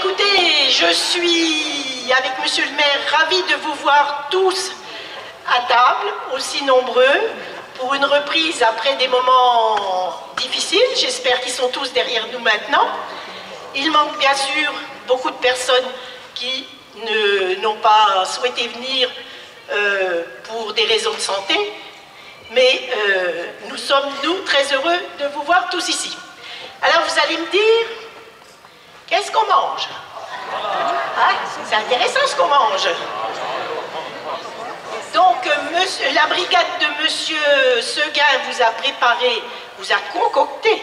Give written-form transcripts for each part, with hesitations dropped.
écoutez, je suis, avec monsieur le maire, ravi de vous voir tous à table, aussi nombreux, pour une reprise après des moments difficiles. J'espère qu'ils sont tous derrière nous maintenant. Il manque bien sûr beaucoup de personnes qui n'ont pas souhaité venir pour des raisons de santé, mais nous sommes, nous, très heureux de vous voir tous ici. Alors vous allez me dire, qu'est-ce qu'on mange? Ah, c'est intéressant ce qu'on mange. Donc la brigade de monsieur Seguin vous a préparé, vous a concocté,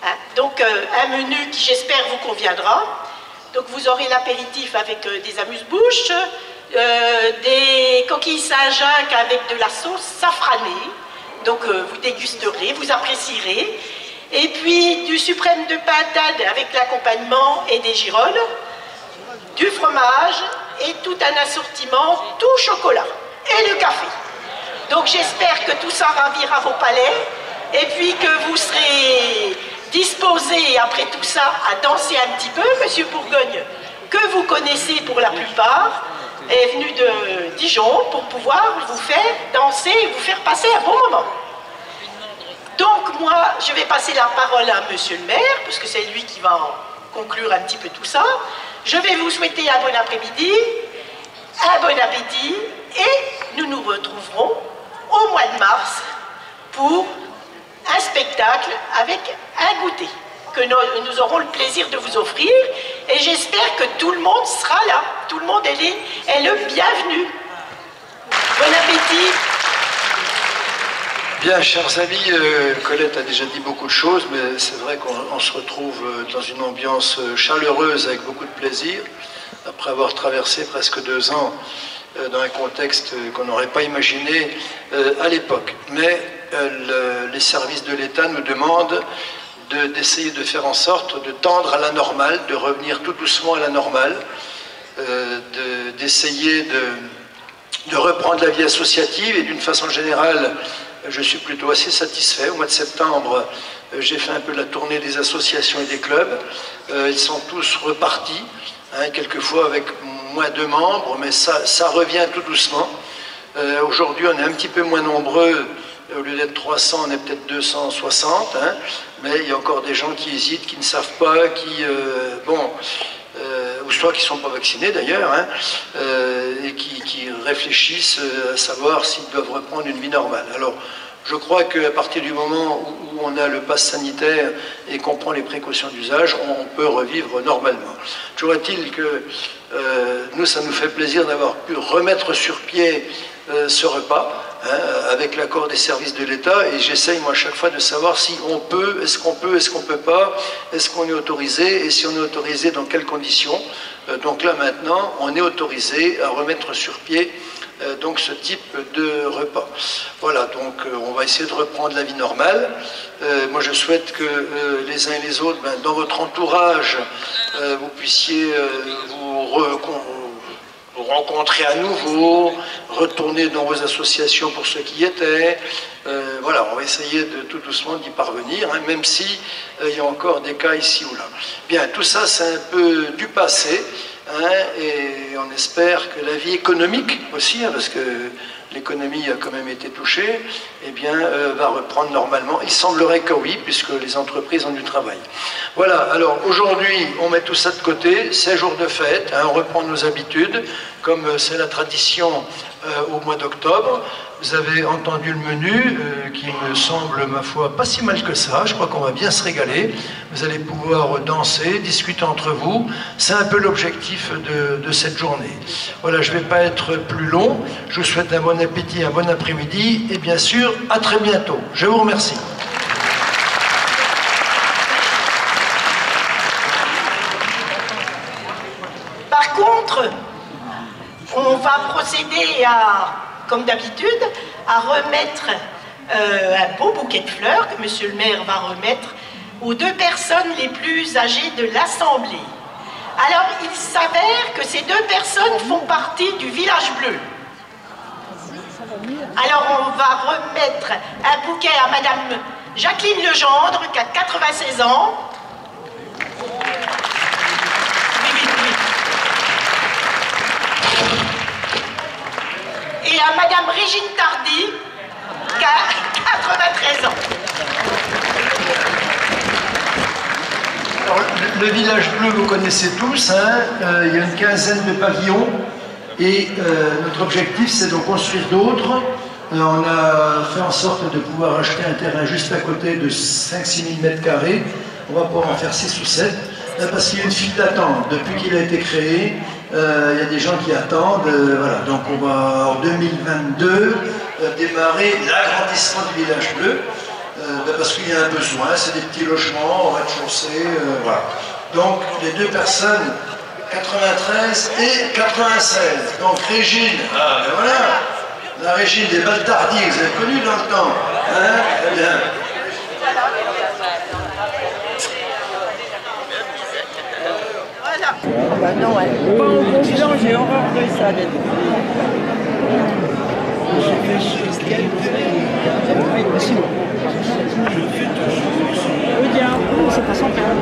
hein, donc un menu qui j'espère vous conviendra. Donc vous aurez l'apéritif avec des amuse-bouches, des coquilles Saint-Jacques avec de la sauce safranée. Donc vous dégusterez, vous apprécierez. Et puis du suprême de pintade avec l'accompagnement et des girolles, du fromage et tout un assortiment tout chocolat et le café. Donc j'espère que tout ça ravira vos palais et puis que vous serez disposés après tout ça à danser un petit peu. Monsieur Bourgogne, que vous connaissez pour la plupart, est venu de Dijon pour pouvoir vous faire danser et vous faire passer un bon moment. Donc moi, je vais passer la parole à monsieur le maire, parce que c'est lui qui va conclure un petit peu tout ça. Je vais vous souhaiter un bon après-midi, un bon appétit, et nous nous retrouverons au mois de mars pour un spectacle avec un goûter que nous aurons le plaisir de vous offrir, et j'espère que tout le monde sera là, tout le monde est le bienvenu. Bon appétit. Bien, chers amis, Colette a déjà dit beaucoup de choses, mais c'est vrai qu'on se retrouve dans une ambiance chaleureuse avec beaucoup de plaisir, après avoir traversé presque 2 ans dans un contexte qu'on n'aurait pas imaginé à l'époque. Mais les services de l'État nous demandent d'essayer de faire en sorte de tendre à la normale, de revenir tout doucement à la normale, d'essayer de reprendre la vie associative, et d'une façon générale, je suis plutôt assez satisfait. Au mois de septembre, j'ai fait un peu la tournée des associations et des clubs. Ils sont tous repartis, hein, quelquefois avec moins de membres, mais ça revient tout doucement. Aujourd'hui, on est un petit peu moins nombreux. Au lieu d'être 300, on est peut-être 260, hein, mais il y a encore des gens qui hésitent, qui ne savent pas, ou soit qui ne sont pas vaccinés d'ailleurs, hein, et qui réfléchissent à savoir s'ils doivent reprendre une vie normale. Alors, je crois qu'à partir du moment où on a le pass sanitaire et qu'on prend les précautions d'usage, on peut revivre normalement. Toujours est-il que nous, ça nous fait plaisir d'avoir pu remettre sur pied ce repas, hein, avec l'accord des services de l'État, et j'essaye moi à chaque fois de savoir si on peut, est-ce qu'on peut pas, est-ce qu'on est autorisé, et si on est autorisé, dans quelles conditions. Donc là maintenant, on est autorisé à remettre sur pied donc ce type de repas. Voilà, donc on va essayer de reprendre la vie normale. Moi je souhaite que les uns et les autres, dans votre entourage, vous puissiez vous rencontrer à nouveau, retourner dans vos associations pour ceux qui y étaient. Voilà, on va essayer de tout doucement d'y parvenir, hein, même si il y a encore des cas ici ou là. Bien, tout ça c'est un peu du passé, hein, et on espère que la vie économique aussi, hein, parce que l'économie a quand même été touchée, eh bien, va reprendre normalement. Il semblerait que oui, puisque les entreprises ont du travail. Voilà, alors aujourd'hui, on met tout ça de côté, c'est jour de fête, hein, on reprend nos habitudes, comme c'est la tradition au mois d'octobre. Vous avez entendu le menu, qui me semble, ma foi, pas si mal que ça. Je crois qu'on va bien se régaler. Vous allez pouvoir danser, discuter entre vous. C'est un peu l'objectif de cette journée. Voilà, je ne vais pas être plus long. Je vous souhaite un bon appétit, un bon après-midi, et bien sûr, à très bientôt. Je vous remercie. Par contre, on va procéder à, comme d'habitude, à remettre un beau bouquet de fleurs que monsieur le maire va remettre aux 2 personnes les plus âgées de l'Assemblée. Alors, il s'avère que ces 2 personnes font partie du Village Bleu. Alors, on va remettre un bouquet à madame Jacqueline Legendre, qui a 96 ans. Oui, et à Madame Régine Tardy, qui a 93 ans. Alors, le village bleu, vous connaissez tous, hein, il y a une quinzaine de pavillons et notre objectif c'est d'en construire d'autres. On a fait en sorte de pouvoir acheter un terrain juste à côté de 5-6 000 m². On va pouvoir en faire 6 ou 7 parce qu'il y a une file d'attente. Depuis qu'il a été créé, il y a des gens qui attendent. Voilà. Donc on va en 2022 démarrer l'agrandissement du village bleu. Parce qu'il y a un besoin, c'est des petits logements, au rez-de-chaussée, voilà. Donc les deux personnes, 93 et 96. Donc Régine, ben voilà, la Régine des Baltardies, vous avez connu dans le temps, hein? Très bien. Voilà. Bah non, ouais. Pas en confiant, j'ai horreur de ça d'être. C'est pas son père.